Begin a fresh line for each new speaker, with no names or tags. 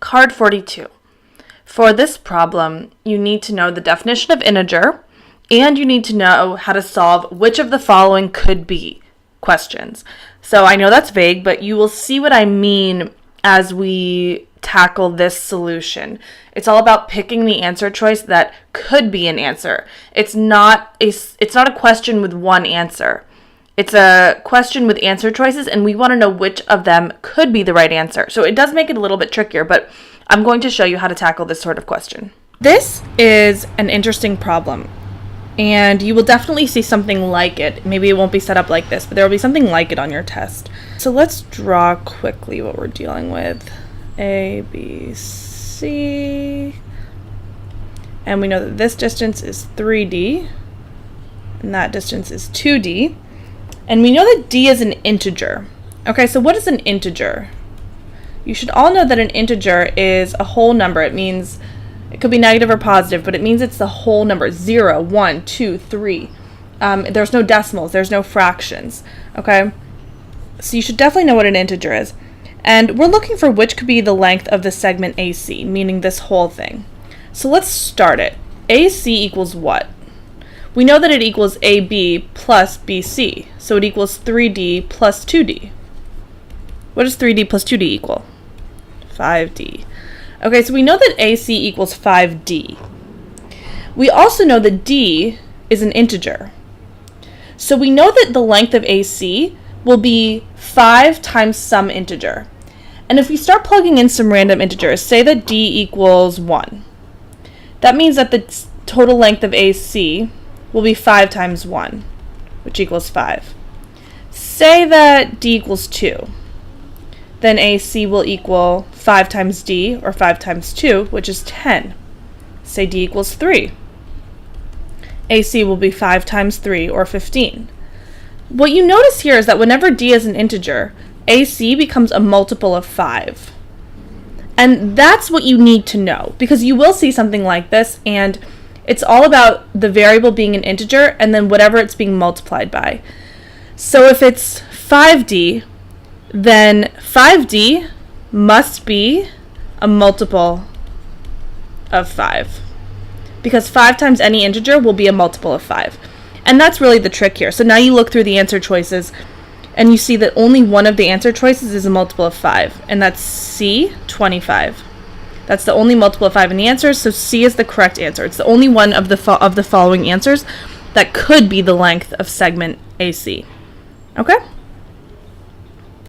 Card 42. For this problem, you need to know the definition of integer, and you need to know how to solve which of the following could be questions. So I know that's vague, but you will see what I mean as we tackle this solution. It's all about picking the answer choice that could be an answer. It's not a question with one answer. It's a question with answer choices, and we want to know which of them could be the right answer. So it does make it a little bit trickier, but I'm going to show you how to tackle this sort of question. This is an interesting problem, and you will definitely see something like it. Maybe it won't be set up like this, but there will be something like it on your test. So let's draw quickly what we're dealing with. A, B, C. And we know that this distance is 3D, and that distance is 2D. And we know that D is an integer. Okay, so what is an integer? You should all know that an integer is a whole number. It means it could be negative or positive, but it means it's the whole number. 0, 1, 2, 3. There's no decimals. There's no fractions. Okay? So you should definitely know what an integer is. And we're looking for which could be the length of the segment AC, meaning this whole thing. So let's start it. AC equals what? We know that it equals AB plus BC, so it equals 3D plus 2D. What does 3D plus 2D equal? 5D. Okay, so we know that AC equals 5D. We also know that D is an integer. So we know that the length of AC will be 5 times some integer. And if we start plugging in some random integers, say that D equals 1, that means that the total length of AC will be 5 times 1, which equals 5. Say that D equals 2. Then AC will equal 5 times D, or 5 times 2, which is 10. Say D equals 3. AC will be 5 times 3, or 15. What you notice here is that whenever D is an integer, AC becomes a multiple of 5. And that's what you need to know, because you will see something like this, and it's all about the variable being an integer and then whatever it's being multiplied by. So if it's 5D, then 5D must be a multiple of 5, because 5 times any integer will be a multiple of 5. And that's really the trick here. So now you look through the answer choices and you see that only one of the answer choices is a multiple of 5, and that's C, 25. That's the only multiple of 5 in the answers, so C is the correct answer. It's the only one of the following answers that could be the length of segment AC. Okay?